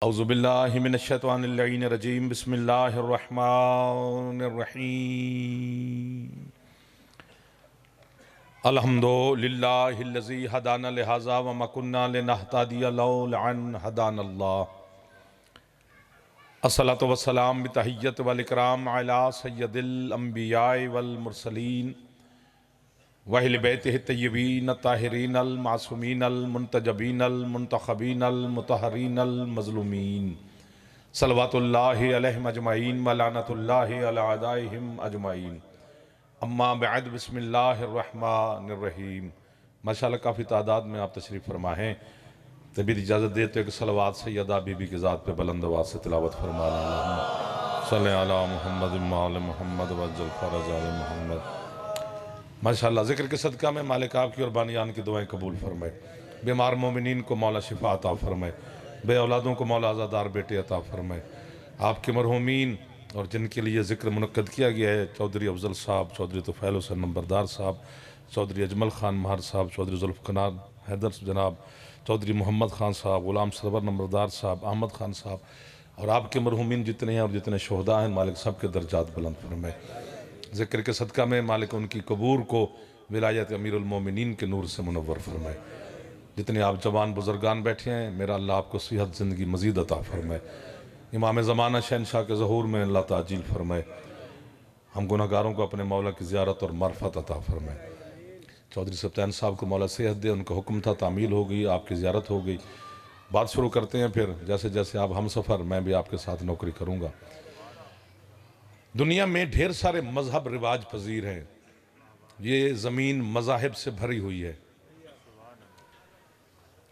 औज़ुबिल्लाहि मिनश्शैतानिर्रजीम बिस्मिल्लाहिर्रहमानिर्रहीम अल्हम्दुलिल्लाहिल्लज़ी हदाना लिहाज़ा व मा कुन्ना लिनहतदिया लौला अन हदानल्लाह। अस्सलातु वस्सलाम बितहिय्यत वल इकराम अला सय्यदिल अंबिया'i वल मुरसलीन व अहलि बैतिहि तय्यबीन ताहिरीन अल मासूमीन अल मुंतजबीन अल मुंतखबीन अल मुतहरीन अल मज़लूमीन सल्लवातुल्लाहि अलैहिम अजमईन व लानतुल्लाहि अला अदाइहिम अजमईन। अम्मा बअद बिस्मिल्लाहिर्रहमानिर्रहीम। माशाअल्लाह काफ़ी तादाद में आप तशरीफ़ फरमा हैं। तबीयत इजाज़त दे तो एक सलवात सैयदा बीबी की ज़ात पे बुलंद आवाज़ से तिलावत फरमाना। सल्ले अला मुहम्मद व आले मुहम्मद वज्जल फ़रज आले मुहम्मद। माशाअल्लाह ज़िक्र के सदका में मालिक आपकी और बानियान की दुआएं कबूल फरमाए। बीमार मोमिनीन को मौला शिफा अता फरमाए। बे औलादों को मौला आज़ादार बेटे अता फरमाए। आपके मरहूमीन और जिनके लिए ज़िक्र मुनक्कद किया गया है, चौधरी अफजल साहब, चौधरी तुफ़ैल हुसैन नंबरदार साहब, चौधरी अजमल खान महर साहब, चौधरी जुल्फ़िकार हैदर जनाब, चौधरी मोहम्मद खान साहब, ग़ुलाम सरवर नंबरदार साहब, अहमद खान साहब और आपके मरहूमीन जितने हैं और जितने शहदा हैं, मालिक सब के दर्जात बुलंद फरमाए। ज़िक्र के सदका में मालिक उनकी कबूर को विलायत अमीरुल मोमिनीन के नूर से मुनव्वर फरमाए। जितने आप जवान बुजुर्गान बैठे हैं, मेरा अल्लाह आपको सेहत ज़िंदगी मज़ीद अता फरमाए। इमाम ज़माना शहनशाह के ज़हूर में अल्लाह ताजील फरमाए। हम गुनहगारों को अपने मौला की ज़ियारत और मरफ़त अता फरमाए। चौधरी सप्तान साहब को मौला सेहत दे, उनका हुक्म था, तामील हो गई, आपकी ज़ियारत हो गई। बात शुरू करते हैं फिर, जैसे जैसे आप हम सफ़र, मैं भी आपके साथ नौकरी करूँगा। दुनिया में ढेर सारे मज़हब रिवाज पजीर हैं। ये ज़मीन मज़ाहिब से भरी हुई है।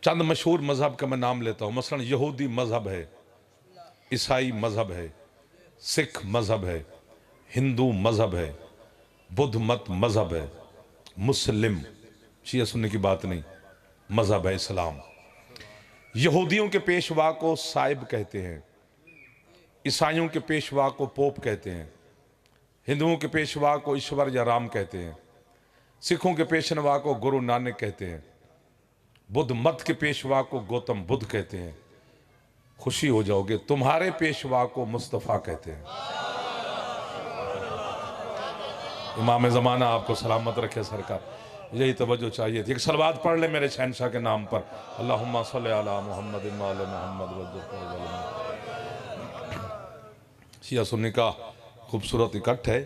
चंद मशहूर मज़हब का मैं नाम लेता हूँ। मसलन यहूदी मज़हब है, ईसाई मज़हब है, सिख मज़हब है, हिंदू मज़हब है, बुद्ध मत मज़हब है, मुस्लिम शिया सुन्नी की बात नहीं, मज़हब है इस्लाम। यहूदियों के पेशवा को साहिब कहते हैं, ईसाइयों के पेशवा को पोप कहते हैं, हिंदुओं के पेशवा को ईश्वर या राम कहते हैं, सिखों के पेशवा को गुरु नानक कहते हैं, बुद्ध मत के पेशवा को गौतम बुद्ध कहते हैं। खुशी हो जाओगे, तुम्हारे पेशवा को मुस्तफ़ा कहते हैं। इमाम ज़माना आपको सलामत रखे सरकार, यही तवज्जो चाहिए थी। एक सलवात पढ़ ले मेरे शहनशाह के नाम पर, अल्लाहुम्मा सल्लि अला मुहम्मद व आले मुहम्मद। शिया सुन्नी का खूबसूरत इकट्ठ है,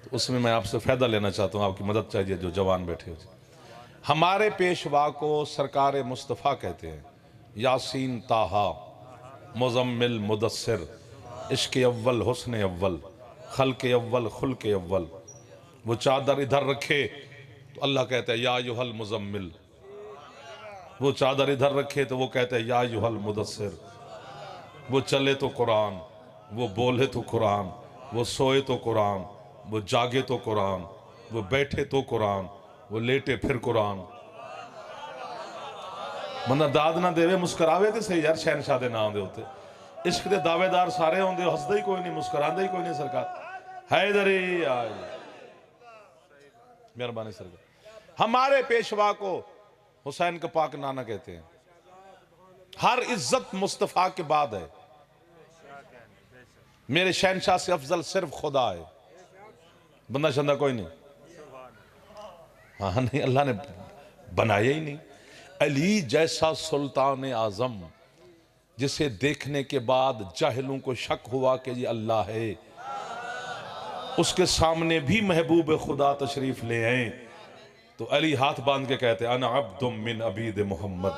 तो उसमें मैं आपसे फ़ायदा लेना चाहता हूँ, आपकी मदद चाहिए जो जवान बैठे हो। हमारे पेशवा को सरकार मुस्तफ़ा कहते हैं। यासीन ताहा मुज़म्मिल मुदस्सिर, इश्क़ अव्वल हुस्न अव्वल, खल्क़ अव्वल खुल्क़ अव्वल। वो चादर इधर रखे तो अल्लाह कहता है या अय्युहल मुज़म्मिल, वो चादर इधर रखे तो वो कहते हैं या अय्युहल मुदस्सिर। वो चले तो कुरान, वो बोले तो कुरान, वो सोए तो कुरान, वो जागे तो कुरान, वो बैठे तो कुरान, वो लेटे फिर कुरान। बंदा दाद ना देवे मुस्करावे तो सही यार, शहनशाह दे नाम दे उत्ते इश्क दे दावेदार सारे होंदे, हसदा ही कोई नहीं, मुस्कुरांदा ही कोई नहीं। सरकार हैदरी आई, मेहरबानी सरकार। हमारे पेशवा को हुसैन का पाक नाना कहते हैं। हर इज्जत मुस्तफ़ा के बाद है। मेरे शहनशाह से अफजल सिर्फ खुदा है, बंदा शंदा कोई नहीं। हाँ नहीं, अल्लाह ने बनाया ही नहीं। अली जैसा सुल्तान आजम जिसे देखने के बाद जाहिलों को शक हुआ कि ये अल्लाह है, उसके सामने भी महबूब खुदा तशरीफ ले आए तो अली हाथ बांध के कहते अना अब्दुम मिन अबीद मोहम्मद।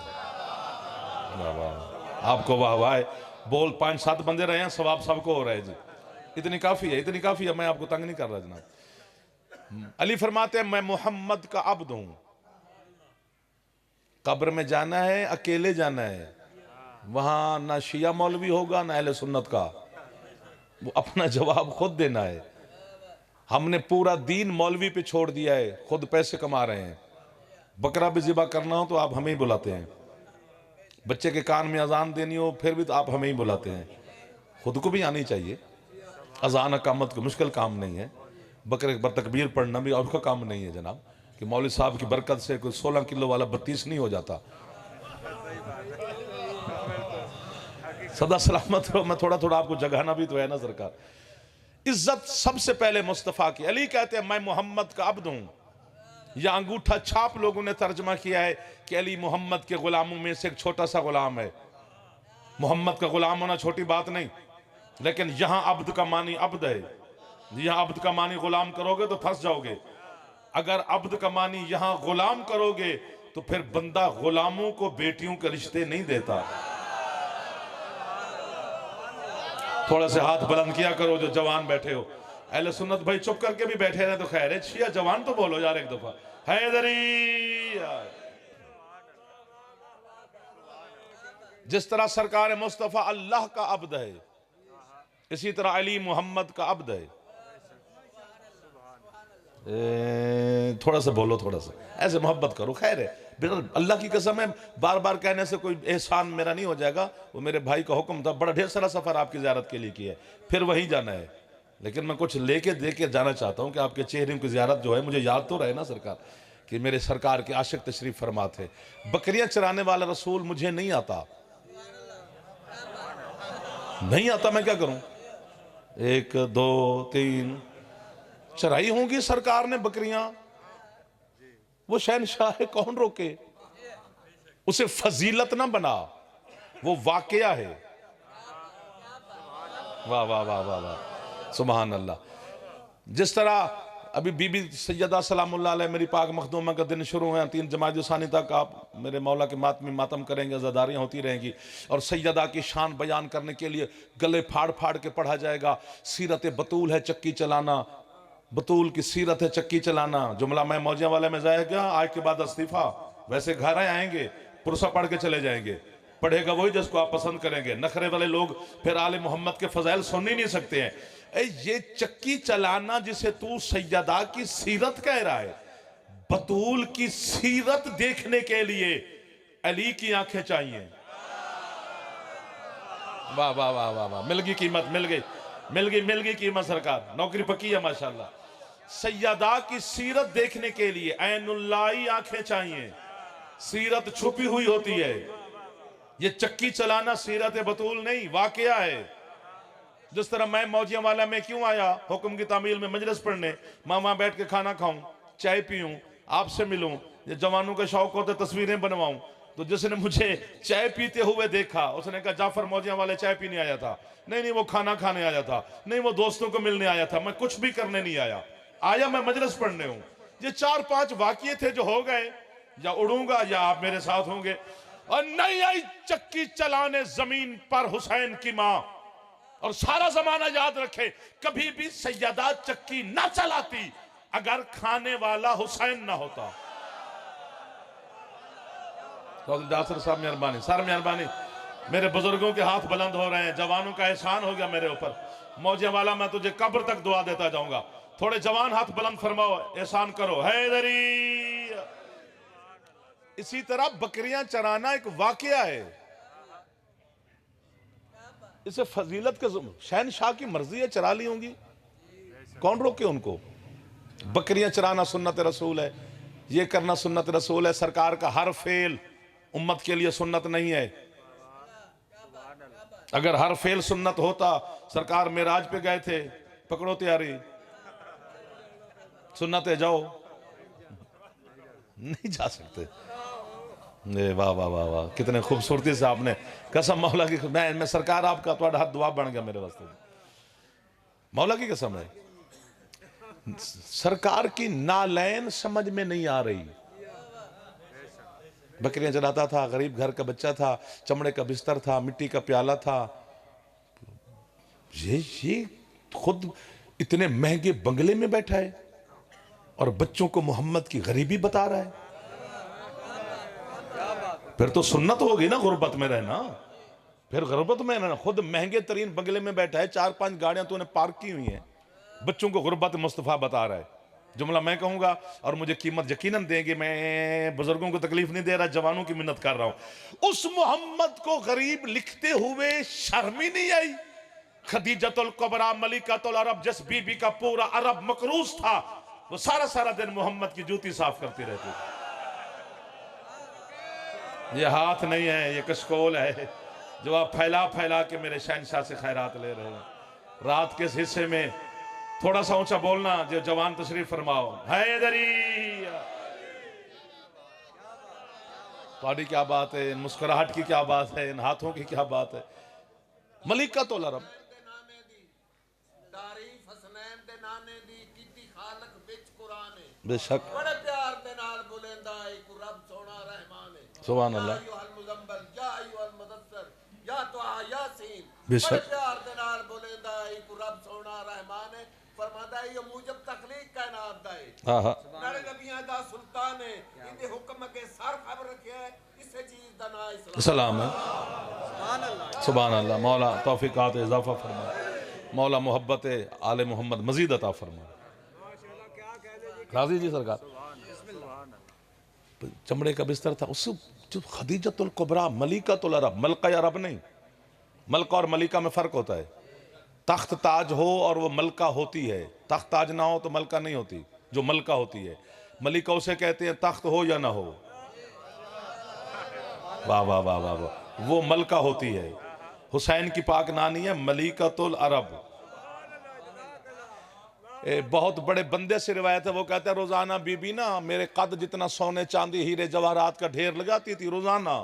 आपको वाह वाह। बोल 5-7 बंदे रहे हैं, सवाब सबको हो रहा है जी। इतनी काफ़ी है, इतनी काफ़ी है, मैं आपको तंग नहीं कर रहा जनाब। अली फरमाते हैं मैं मोहम्मद का अब्द हूं। कब्र में जाना है, अकेले जाना है, वहां ना शिया मौलवी होगा ना अहले सुन्नत का, वो अपना जवाब खुद देना है। हमने पूरा दीन मौलवी पे छोड़ दिया है, खुद पैसे कमा रहे हैं। बकरा भी ज़िबा करना हो तो आप हमें ही बुलाते हैं, बच्चे के कान में अजान देनी हो फिर भी तो आप हमें ही बुलाते हैं। खुद को भी आनी चाहिए। अजान अकामत को मुश्किल काम नहीं है, बकरे पर तकबीर पढ़ना भी आपका काम नहीं है जनाब, कि मौलवी साहब की बरकत से कोई 16 किलो वाला 32 नहीं हो जाता। सदा सलामत रहो। मैं थोड़ा थोड़ा आपको जगाना भी तो है ना सरकार। इज्जत सबसे पहले मुस्तफ़ा की। अली कहते हैं मैं मोहम्मद का अब्द हूं। या अंगूठा छाप लोगों ने तर्जमा किया है कि अली मोहम्मद के गुलामों में से एक छोटा सा गुलाम है। मोहम्मद का गुलाम होना छोटी बात नहीं, लेकिन यहां अब्द का मानी अब्द है। यहां अब्द का मानी गुलाम करोगे तो फंस जाओगे। अगर अब्द का मानी यहां गुलाम करोगे तो फिर बंदा गुलामों को बेटियों के रिश्ते नहीं देता। थोड़ा से हाथ बुलंद किया करो जो जवान बैठे हो। अहले सुन्नत भाई चुप करके भी बैठे रहे तो खैर है, शिया जवान तो बोलो यार एक दफा हैदरी। जिस तरह सरकार मुस्तफ़ा अल्लाह का अब्द है, इसी तरह अली मोहम्मद का अब्द है। थोड़ा सा बोलो, थोड़ा सा ऐसे मोहब्बत करो। खैर है, अल्लाह की कसम है, बार बार कहने से कोई एहसान मेरा नहीं हो जाएगा। वो मेरे भाई का हुक्म था, बड़ा ढेर सारा सफर आपकी ज़ियारत के लिए किया है, फिर वहीं जाना है। लेकिन मैं कुछ लेके दे के जाना चाहता हूँ कि आपके चेहरे की ज़ियारत जो है मुझे याद तो रहे ना सरकार, कि मेरे सरकार के आशिक तशरीफ फरमा थे। बकरियां चराने वाला रसूल मुझे नहीं आता, नहीं आता, मैं क्या करूं? 1 2 3 चराई होंगी सरकार ने बकरियां, वो शहनशाह है, कौन रोके? उसे फजीलत ना बना, वो वाकया है। वाह वाह वाह वाह वाह, सुभान अल्लाह। जिस तरह अभी बीबी सैयदा सलामुल्लाह अलैहा मेरी पाक मखदूमा का दिन शुरू है, 3 जमात सानी तक आप मेरे मौला के मातमी मातम करेंगे, अज़ादारियाँ होती रहेंगी। और सैयदा की शान बयान करने के लिए गले फाड़ फाड़ के पढ़ा जाएगा। सीरत बतूल है चक्की चलाना, बतूल की सीरत है चक्की चलाना। जुमला मैं मौजिया वाले में जाएगा, आज के बाद इस्तीफा। वैसे घर आएंगे पुरसा पढ़ के चले जाएंगे, पढ़ेगा वही जिसको आप पसंद करेंगे। नखरे वाले लोग फिर आले मोहम्मद के फजाइल सुन ही नहीं सकते हैं। ये चक्की चलाना जिसे तू सैयदा की सीरत कह रहा है, बतूल की सीरत देखने के लिए अली की आंखें चाहिए। वाह वाह वाह वाह वाह, मिल गई कीमत, मिल गई मिल गई मिल गई कीमत सरकार, नौकरी पक्की है माशाल्लाह। सैयदा की सीरत देखने के लिए ऐनुल्लाही आंखें चाहिए। सीरत छुपी हुई होती है, ये चक्की चलाना सीरत बतूल नहीं, वाकया है। जिस तरह मैं मौजिया वाला में क्यों आया, हुक्म की तामील में मजलिस पढ़ने, मैं वहां बैठ के खाना खाऊं, चाय पीऊं, आपसे मिलूं, ये जवानों का शौक होता है तस्वीरें बनवाऊं। तो जिसने मुझे चाय पीते हुए देखा उसने कहा जाफर मौजिया वाले चाय पीने आया था। नहीं नहीं, वो खाना खाने आया था। नहीं, वो दोस्तों को मिलने आया था। मैं कुछ भी करने नहीं आया, आया मैं मजलिस पढ़ने हूं। ये 4-5 वाकये थे जो हो गए, या उड़ूंगा या आप मेरे साथ होंगे। और नहीं आई चक्की चलाने जमीन पर हुसैन की मां। और सारा जमाना याद रखे, कभी भी सैयदा चक्की ना चलाती अगर खाने वाला हुसैन ना होता। जासर साहब मेहरबानी, सर मेहरबानी, मेरे बुजुर्गों के हाथ बुलंद हो रहे हैं, जवानों का एहसान हो गया मेरे ऊपर। मौजे वाला मैं तुझे कब्र तक दुआ देता जाऊंगा। थोड़े जवान हाथ बुलंद फरमाओ, एहसान करो, हैदरी। इसी तरह बकरियां चराना एक वाकया है, इसे फजीलत के शहनशाह की मर्जी है, चरा ली होंगी, कौन रोके उनको? बकरियां चराना सुन्नत रसूल है, ये करना सुन्नत रसूल है। सरकार का हर फेल उम्मत के लिए सुन्नत नहीं है। अगर हर फेल सुन्नत होता, सरकार मेराज पे गए थे, पकड़ो तैयारी, सुन्नत है, जाओ, नहीं जा सकते। वाह वाह वाह वाह, कितने खूबसूरती से आपने, कसम मौला की, मैं सरकार आपका थोड़ा हाथ दुआ बन गया मेरे वास्ते, मौला की कसम है। सरकार की नालैन समझ में नहीं आ रही। बकरियां चलाता था, गरीब घर का बच्चा था, चमड़े का बिस्तर था, मिट्टी का प्याला था। ये खुद इतने महंगे बंगले में बैठा है और बच्चों को मोहम्मद की गरीबी बता रहा है। फिर तो सुन्नत होगी ना गुर्बत में रहना, फिर गुर्बत में रहना। खुद महंगे तरीन बंगले में बैठा है, 4-5 गाड़ियां तूने पार्क की हुई हैं, बच्चों को गुर्बत मुस्तफ़ा बता रहा है। जुमला मैं कहूंगा और मुझे कीमत यकीनन देंगे, मैं बुजुर्गों को तकलीफ नहीं दे रहा, जवानों की मिन्नत कर रहा हूं। उस मोहम्मद को गरीब लिखते हुए शर्म ही नहीं आई। खदीजतुल कुबरा मलिकतुल अरब, जिस बीबी का पूरा अरब मकरूज था, वो सारा सारा दिन मोहम्मद की जूती साफ करती रहती। ये हाथ नहीं है, ये कशकोल है, जो आप फैला फैला के मेरे शहनशाह से खैरात ले रहे हैं। रात के इस हिस्से में थोड़ा सा ऊंचा बोलना, जो जवान तशरीफ फरमाओ। हैदरी, तुम्हारी क्या बात है, इन मुस्कुराहट की क्या बात है, इन हाथों की क्या बात है। मलिका तो अरब बेशक, बड़े प्यार दे नाल बुलेंदा है को रब सोना रहमान है। सुभान अल्लाह, या तो यासीन, बेशक। बड़े प्यार दे नाल बुलेंदा है को रब सोना रहमान है। फरमादा है ये मुजब तखलीक कायनात दा है। हाँ हाँ, नारे नबियां दा सुल्तान है, इनके हुक्म के सर खबर रखे है, इसे चीज दा ना इस्लाम है। सुभान अल्लाह। मौला तौफीकात इजाफा फरमाए, मौला मोहब्बत आले मोहम्मद मजीद अता फरमाए। राजी जी सरकार। चमड़े का बिस्तर था, उससे जो खदीजतुल कुबरा मलिकतुल अरब, मलका अरब नहीं, मलका और मलिका में फर्क होता है। तख्त ताज हो और वो मलका होती है, तख्त ताज ना हो तो मलका नहीं होती, जो मलका होती है। मलिका उसे कहते हैं तख्त हो या ना हो। वाह वाह वाह वाह वाह, वो मलका होती है। हुसैन की पाक नानी है मलिकतुल अरब। बहुत बड़े बंदे से रिवायत है, वो कहते हैं रोजाना बीबी ना मेरे कद जितना सोने चांदी हीरे जवाहरात का ढेर लगाती थी रोजाना।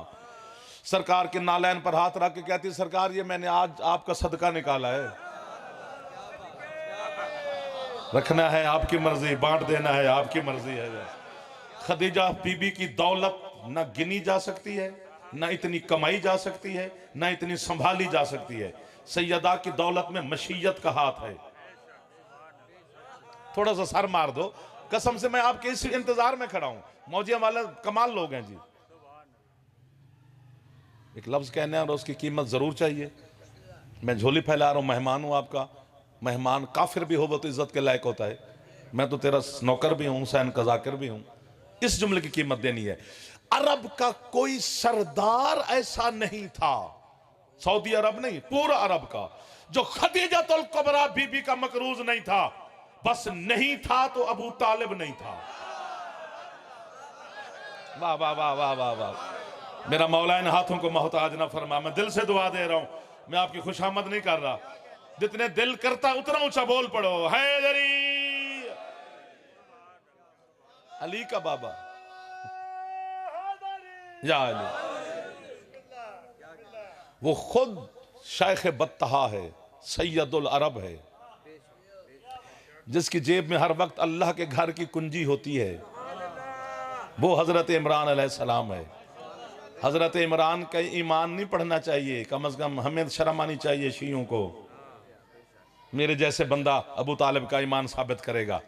सरकार के नालैन पर हाथ रख के कहती, सरकार ये मैंने आज आपका सदका निकाला है, रखना है आपकी मर्जी, बांट देना है आपकी मर्जी है। खदीजा बीबी की दौलत ना गिनी जा सकती है, ना इतनी कमाई जा सकती है, ना इतनी संभाली जा सकती है। सैयदा की दौलत में मशीयत का हाथ है। थोड़ा सा सर मार दो, कसम से मैं आपके इस इंतजार में खड़ा हूं। मौजिया वाले कमाल लोग हैं जी। एक लफ्ज कहने और उसकी कीमत जरूर चाहिए। मैं झोली फैला रहा हूं, मेहमान हूं आपका। मेहमान काफिर भी हो वो तो इज्जत के लायक होता है। मैं तो तेरा नौकर भी हूं, हुसैन का जाकिर भी हूं। इस जुमले की कीमत देनी है। अरब का कोई सरदार ऐसा नहीं था, सऊदी अरब नहीं, पूरा अरब का, जो खदीजतुल कुबरा बीबी का मकरूज नहीं था। बस नहीं था तो अबू तालिब नहीं था। वाह वाह वाह वाह वाह वाह। मेरा मौला इन हाथों को मोहताज ना फरमा। मैं दिल से दुआ दे रहा हूं, मैं आपकी खुशामद नहीं कर रहा। जितने दिल करता उतना ऊंचा बोल पड़ो, हैदरी। अली का बाबा या अली, वो खुद शेख बत्तहा है, सैयदुल अरब है, जिसकी जेब में हर वक्त अल्लाह के घर की कुंजी होती है। वो हजरत इमरान अलैहिस्सलाम है। हजरत इमरान का ईमान नहीं पढ़ना चाहिए, कम से कम हमें शर्म आनी चाहिए शियों को। मेरे जैसे बंदा अबू तालिब का ईमान साबित करेगा,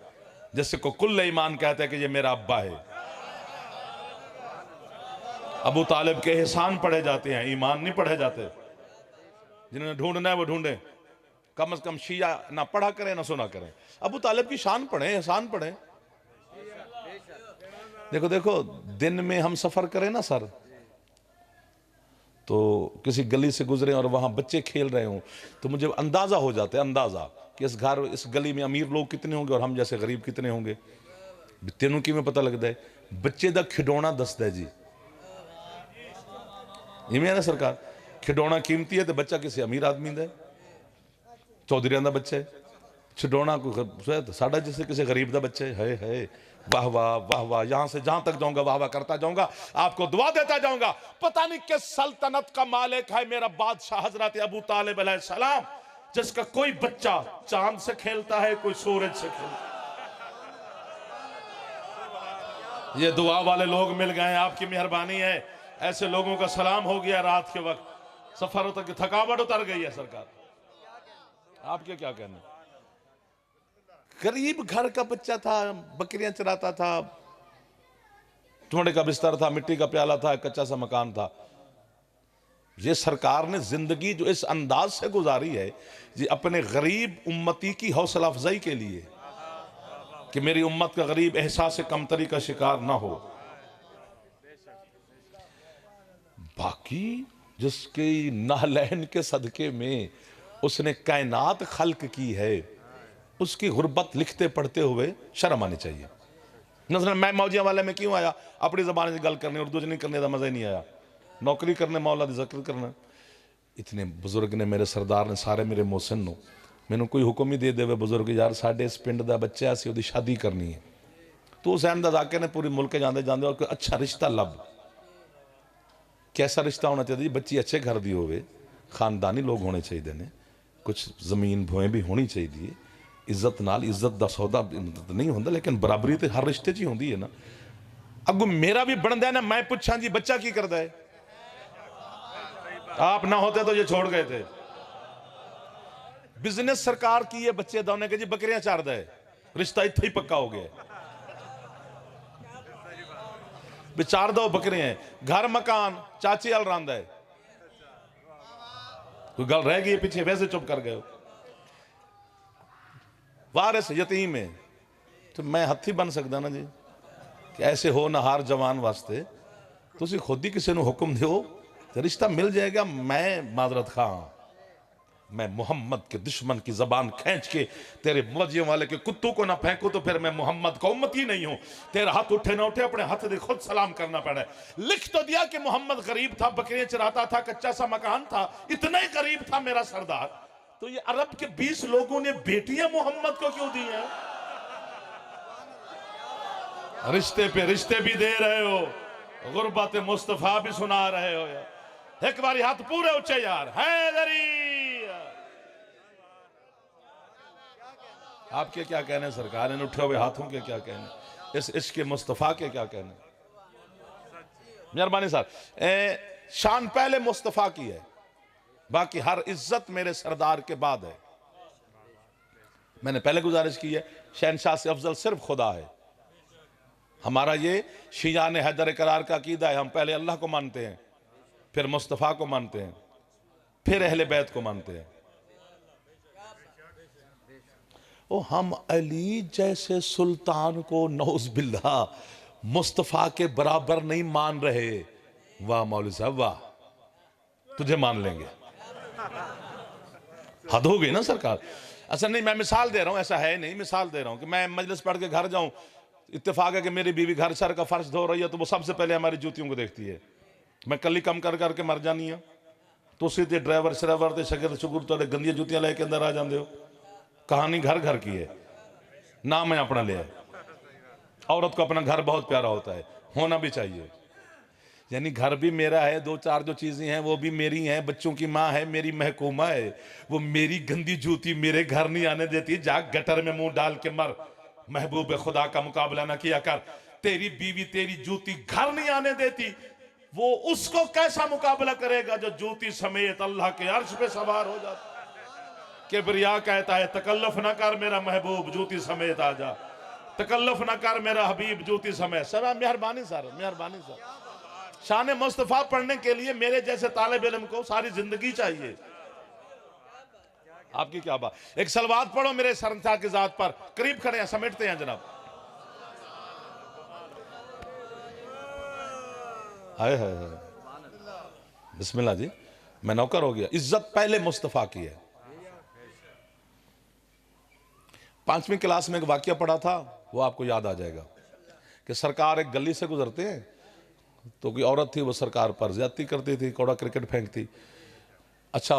जिससे को कुल ईमान कहते हैं कि ये मेरा अब्बा है। अबू तालिब के एहसान पढ़े जाते हैं, ईमान नहीं पढ़े जाते। जिन्होंने ढूंढना है वो ढूंढे, कम से कम शिया ना पढ़ा करें ना सुना करें। अबू तालिब की शान पढ़े, एहसान पढ़े। देखो देखो, दिन में हम सफर करें ना सर, तो किसी गली से गुजरे और वहां बच्चे खेल रहे हों, तो मुझे अंदाजा हो जाता है, अंदाजा कि इस गली में अमीर लोग कितने होंगे और हम जैसे गरीब कितने होंगे। तेनों की में पता लगता है, बच्चे दा खिडौना दसदा है जी। इवें है ना सरकार, खिडौना कीमती है तो बच्चा किसी अमीर आदमी दा, चौधरी का बच्चा है। खिडौना को साढ़ा जैसे किसी गरीब का बच्चा है। वाह वाह वाह वाह, यहां से जहां तक जाऊंगा वाह वाह करता जाऊंगा, आपको दुआ देता जाऊंगा। पता नहीं किस सल्तनत का मालिक है मेरा बादशाह हजरत अबू तालिब अलैहिस्सलाम, जिसका कोई बच्चा चांद से खेलता है, कोई सूरज से खेलता है। ये दुआ वाले लोग मिल गए, आपकी मेहरबानी है। ऐसे लोगों का सलाम हो गया रात के वक्त, सफर तक थकावट उतर गई है सरकार। आपके क्या कहना? गरीब घर का बच्चा था, बकरियां चराता था, चमड़े का बिस्तर था, मिट्टी का प्याला था, कच्चा सा मकान था। ये सरकार ने जिंदगी जो इस अंदाज से गुजारी है, ये अपने गरीब उम्मती की हौसला अफजाई के लिए, कि मेरी उम्मत का गरीब एहसास कमतरी का शिकार ना हो। बाकी जिसके नालैन के सदके में उसने कायनात खल्क की है, उसकी गुर्बत लिखते पढ़ते हुए शर्म आनी चाहिए। नजर मैं मौजिया वाले में क्यों आया? अपनी जबान से गल करने, उर्दू नहीं करने का मजा ही नहीं आया। नौकरी करने, मौला दी जिक्र करना। इतने बुजुर्ग ने, मेरे सरदार ने, सारे मेरे मोहसिन नो मैनू कोई हुक्म ही दे देवे बुजुर्ग यार साढ़े इस पिंड का बच्चा असी उसकी शादी करनी है, तो हुसैन दा आके ने पूरी मुल्क जाते जाते कोई अच्छा रिश्ता लब। कैसा रिश्ता होना चाहिए जी? बच्ची अच्छे घर दी होवे, खानदानी लोग होने चाहिए ने, कुछ जमीन भुएं भी होनी चाहिए, इज्जत नाल, इज्जत का सौदा नहीं होंदा, लेकिन बराबरी तो हर रिश्ते च ही होंदी है ना। अगू मेरा भी बनता है ना, मैं पूछा जी बच्चा की करता है? आप ना होते तो ये छोड़ गए थे। बिजनेस सरकार की है, बच्चे दाने के जी बकरियां चारदा है, रिश्ता इत्थे ही पक्का हो गया। बेचार दो बकरियां, घर मकान चाची अल रांदा है, कोई गल रह गई पीछे, वैसे चुप कर गए। वारिस यतीम है, तो मैं हथी बन सकता ना जी कि ऐसे हो ना हार जवान वास्ते तुसी खुद ही किसी को हुक्म दो तो रिश्ता मिल जाएगा। मैं माजरत खां, मैं मोहम्मद के दुश्मन की जबान खींच के तेरे मौजियों वाले के कुत्तों को ना फेंकूं तो फिर मैं मोहम्मद का उम्मत ही नहीं हूं। तेरा हाथ उठे ना उठे, अपने हाथ दे खुद सलाम करना पड़ा। लिख तो दिया कि मोहम्मद गरीब था, बकरियां चराता था, कच्चा सा मकान था, इतना ही गरीब था मेरा सरदार। तो ये अरब के 20 लोगों ने बेटियां मोहम्मद को क्यों दी हैं? रिश्ते पे रिश्ते भी दे रहे हो, गुरबत मुस्तफा भी सुना रहे हो यार। एक बारी हाथ पूरे ऊंचे यार, हैदरी। आपके क्या कहने सरकार, इन उठे हुए हाथों के क्या कहने, इस इश्क मुस्तफा के क्या कहने? मेहरबानी साहब, शान पहले मुस्तफा की है, बाकी हर इज्जत मेरे सरदार के बाद है। मैंने पहले गुजारिश की है, शहनशाह से अफजल सिर्फ खुदा है। हमारा ये शियान हैदर करार का अकीदा है, हम पहले अल्लाह को मानते हैं, फिर मुस्तफ़ा को मानते हैं, फिर अहले बैत को मानते हैं। ओ हम अली जैसे सुल्तान को नौज बिल्ला मुस्तफ़ा के बराबर नहीं मान रहे। वाह मौलवी साहब वाह, तुझे मान लेंगे। हद हो गई ना सरकार। अच्छा नहीं, मैं मिसाल दे रहा हूं, ऐसा है नहीं, मिसाल दे रहा हूं कि मैं मजलिस पढ़ के घर जाऊं, इत्तेफाक है कि मेरी बीवी घर सर का फर्श धो रही है, तो वो सबसे पहले हमारी जूतियों को देखती है। मैं कल ही कम कर करके मर जानी है, तो उसी ते ड्राइवर श्राइवर ते शगिर्द शुगर तो गंदियां जूतियां लेके अंदर आ जाते हो। कहानी घर घर की है, नाम है अपना लिया। औरत को अपना घर बहुत प्यारा होता है, होना भी चाहिए। यानी घर भी मेरा है, दो चार जो चीजें हैं वो भी मेरी हैं, बच्चों की माँ है, मेरी महकूमा है, वो मेरी गंदी जूती मेरे घर नहीं आने देती। जा गटर में मुंह डाल के मर, महबूब खुदा का मुकाबला ना किया कर। तेरी बीवी तेरी जूती घर नहीं आने देती, वो उसको कैसा मुकाबला करेगा जो जूती समेत अल्लाह के अर्श पे सवार हो जाता। किबरिया कहता है तकल्लुफ ना कर मेरा महबूब, जूती समेत आ जा। तकल्लुफ ना कर मेरा हबीब, जूती समेत। सर मेहरबानी सर, मेहरबानी सर। शान मुस्तफा पढ़ने के लिए मेरे जैसे तालिब इल्म को सारी जिंदगी चाहिए। आपकी क्या बात। एक सलवात पढ़ो मेरे सरंसा की जात पर। करीब खड़े हैं, समेटते हैं जनाब। हाय हाय हाय, बिस्मिल्लाह जी। मैं नौकर हो गया। इज्जत पहले मुस्तफा की है। 5वीं क्लास में एक वाकया पढ़ा था, वो आपको याद आ जाएगा कि सरकार एक गली से गुजरते हैं, तो कोई औरत थी, वो सरकार पर ज्यादती करती थी, कौड़ा क्रिकेट फेंकती। अच्छा,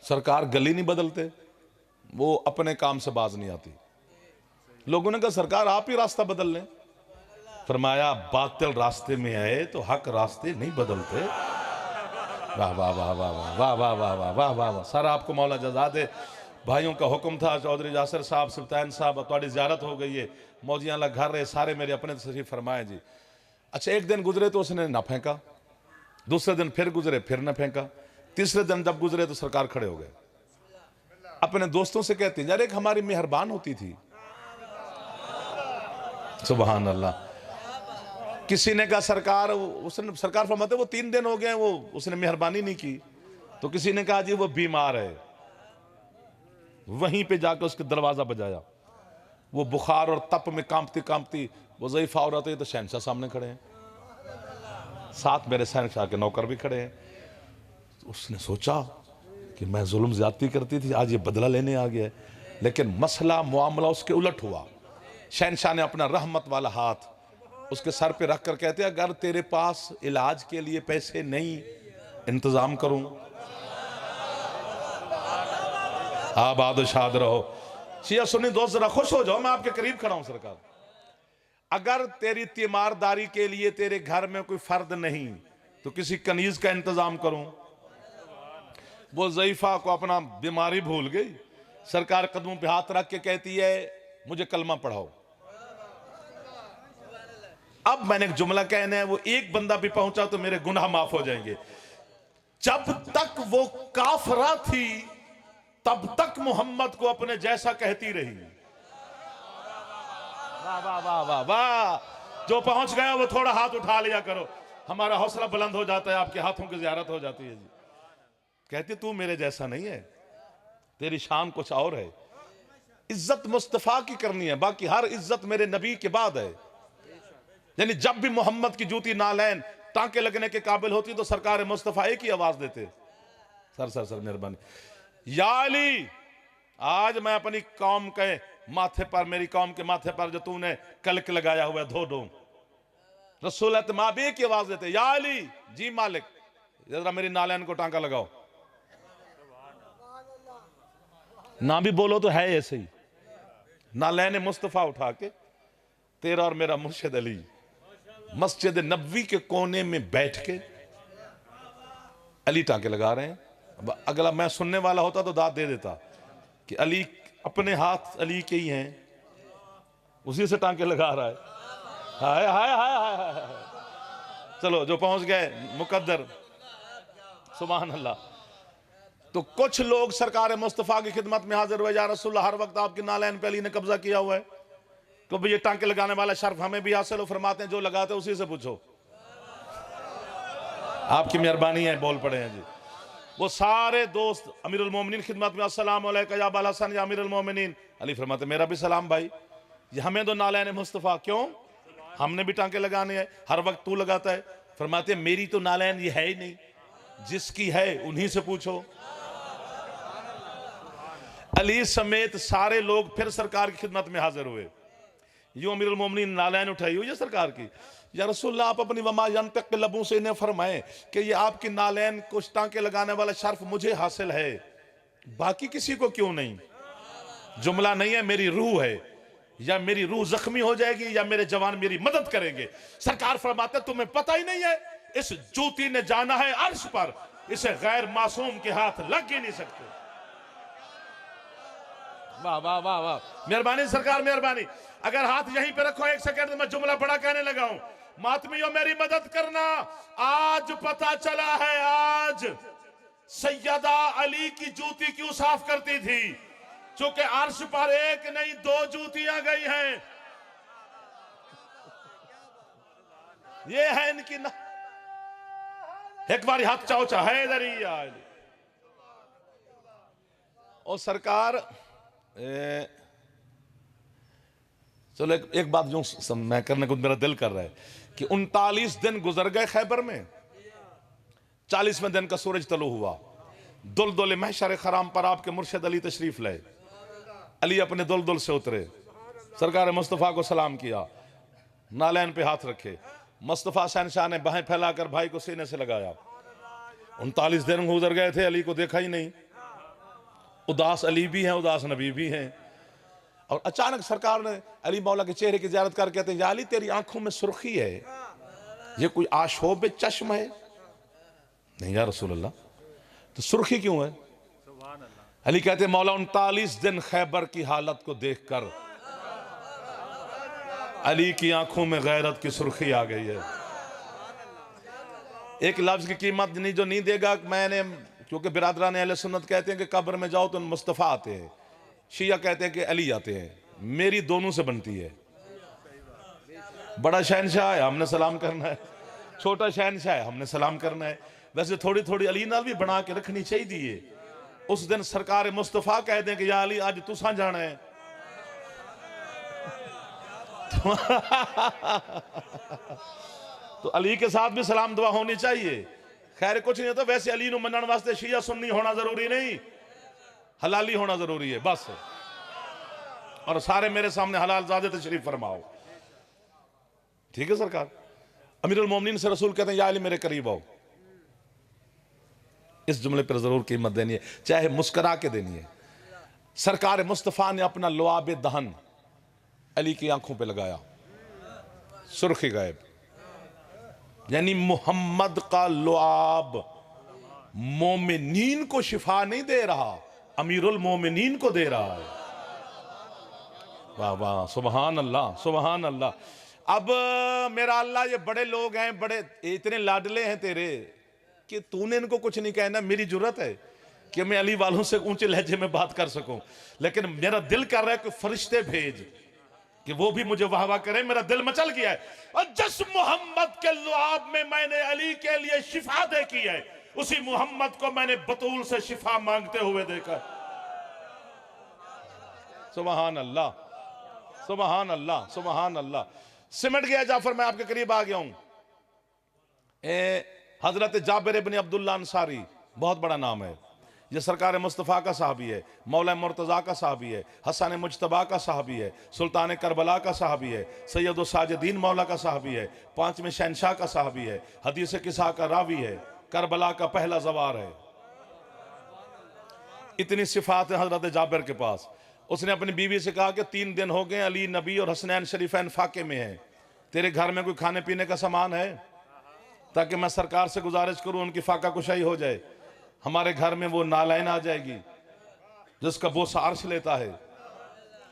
सरकार गली नहीं बदलते, वो अपने काम से बाज नहीं आती। लोगों ने कहा सरकार आप ही रास्ता बदल लें। फरमाया बातिल रास्ते में आए तो हक रास्ते नहीं बदलते। वाह वाह वाह वाह वाह वाह वाह वाह वाह वाह वाह। सर आपको मौला जज़ा दे। भाइयों का हुक्म था, चौधरी जासिर साहब, सुल्तान साहब, थोड़ी ज़ियारत हो गई है, मौजियां लग घर रहे, सारे मेरे अपने तशरीफ फरमाए जी। अच्छा, एक दिन गुजरे तो उसने ना फेंका, दूसरे दिन फिर गुजरे फिर ना फेंका, तीसरे दिन जब गुजरे तो सरकार खड़े हो गए। अपने दोस्तों से कहते यार एक हमारी मेहरबान होती थी। सुभान अल्लाह। किसी ने कहा सरकार, उसने सरकार फरमाते वो 3 दिन हो गए वो उसने मेहरबानी नहीं की। तो किसी ने कहा जी वो बीमार है। वहीं पे जाकर उसके दरवाजा बजाया, वो बुखार और तप में कांपती कांपती वो ज़ईफ़ा औरत है, तो शहनशाह सामने खड़े हैं, साथ मेरे शहनशाह के नौकर भी खड़े हैं। तो उसने सोचा कि मैं जुल्म ज्यादती करती थी, आज ये बदला लेने आ गया है। लेकिन मसला मामला उसके उलट हुआ। शहनशाह ने अपना रहमत वाला हाथ उसके सर पे रख कर कहते हैं अगर तेरे पास इलाज के लिए पैसे नहीं इंतजाम करूं आबाद शाद रहो। शिया सुन्नी दोस्त जरा खुश हो जाओ, मैं आपके करीब खड़ा हूं सरकार। अगर तेरी तीमारदारी के लिए तेरे घर में कोई फर्द नहीं तो किसी कनीज का इंतजाम करूं। वो ज़ईफा को अपना बीमारी भूल गई, सरकार कदमों पे हाथ रख के कहती है मुझे कलमा पढ़ाओ। अब मैंने एक जुमला कहना है, वो एक बंदा भी पहुंचा तो मेरे गुनाह माफ हो जाएंगे। जब तक वो काफरा थी तब तक मोहम्मद को अपने जैसा कहती रही। वाह वाह वाह वाह वाह। जो पहुंच गया वो थोड़ा हाथ उठा लिया करो, हमारा हौसला बुलंद हो जाता है, आपके हाथों की ज़ियारत हो जाती है जी। कहती तू मेरे जैसा नहीं है, तेरी शान कुछ और है। इज्जत मुस्तफा की करनी है, बाकी हर इज्जत मेरे नबी के बाद है। यानी जब भी मोहम्मद की जूती नालैन टांके लगने के काबिल होती तो सरकार मुस्तफा एक ही आवाज देते, सर सर सर मेहरबानी या अली। आज मैं अपनी कौम के माथे पर, मेरी कौम के माथे पर जो तूने कलक लगाया हुआ है धो दो। रसूल एतमाब एक ही आवाज देते, या अली जी मालिक जरा मेरी नालैन को टांका लगाओ। ना भी बोलो तो है ऐसे ही। नालैन मुस्तफा उठा के तेरा और मेरा मुर्शिद अली मस्जिद नबवी के कोने में बैठ के अली टांके लगा रहे हैं। अगला मैं सुनने वाला होता तो दाद दे देता कि अली अपने हाथ अली के ही हैं, उसी से टांके लगा रहा है। हाय हाय हाय हाय हाय। चलो जो पहुंच गए मुकद्दर, सुभान अल्लाह। तो कुछ लोग सरकार मुस्तफा की खिदमत में हाजिर हुए, या रसूलल्लाह हर वक्त आपकी नालैन पे अली ने कब्जा किया हुआ है, तो भाई ये टांके लगाने वाला शर्फ हमें भी हासिल हो। फरमाते हैं जो लगाते उसी से पूछो, आपकी मेहरबानी है बोल पड़े हैं जी। वो सारे दोस्त अमीरुल मोमिनीन खिदमत में, अस्सलाम अलैका या अबा हसन या अमीरुल मोमिनीन। अली फरमाते मेरा भी सलाम भाई, ये हमें दो नालैन मुस्तफा। क्यों? हमने भी टांके लगाने हैं, हर वक्त तू लगाता है। फरमाते मेरी तो नालैन ये है ही नहीं, जिसकी है उन्हीं से पूछो। अली समेत सारे लोग फिर सरकार की खिदमत में हाजिर हुए। यूं अमीरुल मोमिनीन नालैन उठाई हुई है सरकार की। या रसूलल्लाह आप अपनी वमा यंतिक लबों से इन्हें फरमाएं कि ये आपकी नालैन कुछ टांके लगाने वाला शर्फ मुझे हासिल है, बाकी किसी को क्यों नहीं। जुमला नहीं है, मेरी रूह है, या मेरी रूह जख्मी हो जाएगी या मेरे जवान मेरी मदद करेंगे। सरकार फरमाते तुम्हें पता ही नहीं है, इस जूती ने जाना है अर्श पर, इसे गैर मासूम के हाथ लग ही नहीं सकते। वाह वाह वाह वाह, मेहरबानी सरकार मेहरबानी। अगर हाथ यहीं पे रखो एक सेकंड, मैं जुमला बड़ा कहने लगा हूं। मातमियों मेरी मदद करना, आज पता चला है आज सैयदा अली की जूती क्यों साफ करती थी, चूंकि अर्श पर एक नहीं दो जूतियां गई हैं। ये है इनकी ना। एक बार हाथ चाओ चाहे और सरकार चलो एक बात जो मैं करने को मेरा दिल कर रहा है कि 39 दिन गुजर गए खैबर में, 40वें दिन का सूरज तलु हुआ। दुलदुल महशर खराम पर आपके मुर्शिद अली तशरीफ लाए। अली अपने दुलदुल से उतरे, सरकार मुस्तफ़ा को सलाम किया, नालैन पे हाथ रखे। मुस्तफ़ा शहनशाह ने बाहें फैलाकर भाई को सीने से लगाया। 39 दिन गुजर गए थे, अली को देखा ही नहीं। उदास अली भी हैं, उदास नबी भी हैं। और अचानक सरकार ने अली मौला के चेहरे की ज़ियारत कर कहते हैं या अली तेरी आंखों में सुर्खी है, ये कोई आशोब चश्म है? नहीं या रसूल अल्लाह, तो सुर्खी क्यों है? अली कहते हैं मौला 39 दिन खैबर की हालत को देखकर अली की आंखों में गैरत की सुर्खी आ गई है। एक लफ्ज की कीमत नहीं जो नहीं देगा। मैंने क्योंकि बिरादरान अहले सुन्नत कहते हैं कि कब्र में जाओ तो मुस्तफ़ा आते हैं, शिया कहते हैं कि अली आते हैं। मेरी दोनों से बनती है। बड़ा शहनशाह है हमने सलाम करना है, छोटा शहनशाह है हमने सलाम करना है। वैसे थोड़ी थोड़ी अली नाल भी बना के रखनी चाहिए। उस दिन सरकार मुस्तफ़ा कह दें कि या अली आज तुसा जाना है तो अली के साथ भी सलाम दुआ होनी चाहिए। खैर कुछ नहीं होता, वैसे अली नूं मनण वास्ते शिया सुन्नी होना जरूरी नहीं, हलाली होना जरूरी है बस। और सारे मेरे सामने हलाल ज़ादे तशरीफ फरमाओ, ठीक है सरकार। अमीरुल मोमिनीन से रसूल कहते हैं या अली मेरे करीब आओ। इस जुमले पर जरूर कीमत देनी है, चाहे मुस्करा के देनी है। सरकार मुस्तफ़ा ने अपना लुआब दहन अली की आंखों पे लगाया, सुर्खी गायब, यानी मोहम्मद का लुआब मोमिनीन को शिफा नहीं दे रहा, अमीरुल मोमिनीन को दे रहा है। वाह वाह, सुबहान अल्लाह, सुबहान अल्लाह। अब मेरा अल्लाह, ये बड़े लोग हैं, बड़े इतने लाडले हैं तेरे कि तूने इनको कुछ नहीं कहना। मेरी जुर्रत है कि मैं अली वालों से ऊंचे लहजे में बात कर सकूं, लेकिन मेरा दिल कर रहा है कि फरिश्ते भेज कि वो भी मुझे वाह वाह करें। मेरा दिल मचल गया है। और जिस मोहम्मद के लुआब में मैंने अली के लिए शिफा देखी है, उसी मोहम्मद को मैंने बतूल से शिफा मांगते हुए देखा। सुबहान अल्लाह, सुबहान अल्लाह, सुबहान अल्लाह। सिमट गया जाफर, मैं आपके करीब आ गया हूं। हजरत जाबिर इब्न अब्दुल्लाह अंसारी, बहुत बड़ा नाम है। ये सरकार मुस्तफ़ा का साहबी है, मौला मुर्तज़ा का साहबी है, हसन मुजतबा का साहबी है, सुल्तान करबला का साहबी है, सैयद साजिदीन मौला का साहबी है, पांचवें शहनशाह का साहबी है, हदीस किसा का रावी है, करबला का पहला जवार है। इतनी सिफात है हजरत जाबिर के पास। उसने अपनी बीवी से कहा कि 3 दिन हो गए अली नबी और हसनैन शरीफैन फाके में है, तेरे घर में कोई खाने पीने का सामान है, ताकि मैं सरकार से गुजारिश करूं उनकी फाका कुशाई हो जाए। हमारे घर में वो नालायन आ जाएगी जिसका वो अर्श लेता है।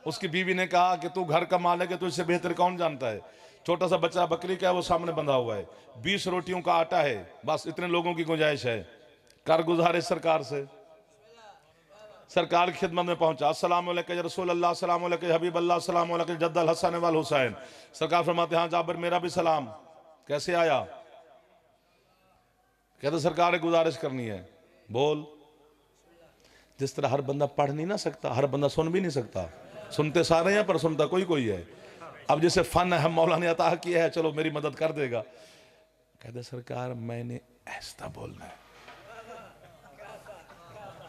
उसकी बीवी ने कहा कि तू घर का मालिक है, तुझसे बेहतर कौन जानता है। छोटा सा बच्चा बकरी का है, वो सामने बंधा हुआ है, 20 रोटियों का आटा है, बस इतने लोगों की गुंजाइश है, कर गुजारिश सरकार से। सरकार की खिदमत में पहुंचा, अस्सलाम वालेकुम या रसूल अल्लाह, अस्सलाम वालेकुम या हबीब अल्लाह, अस्सलाम वालेकुम जद्दल हसन वल हुसैन। सरकार फरमाते हाँ जाबिर मेरा भी सलाम, कैसे आया। कहते सरकार गुजारिश करनी है, बोल। जिस तरह हर बंदा पढ़ नहीं ना सकता, हर बंदा सुन भी नहीं सकता, सुनते सारे हैं पर सुनता कोई कोई है। अब जैसे फन है मौला ने अता किया है, चलो मेरी मदद कर देगा। कहते सरकार मैंने ऐसा बोलना है।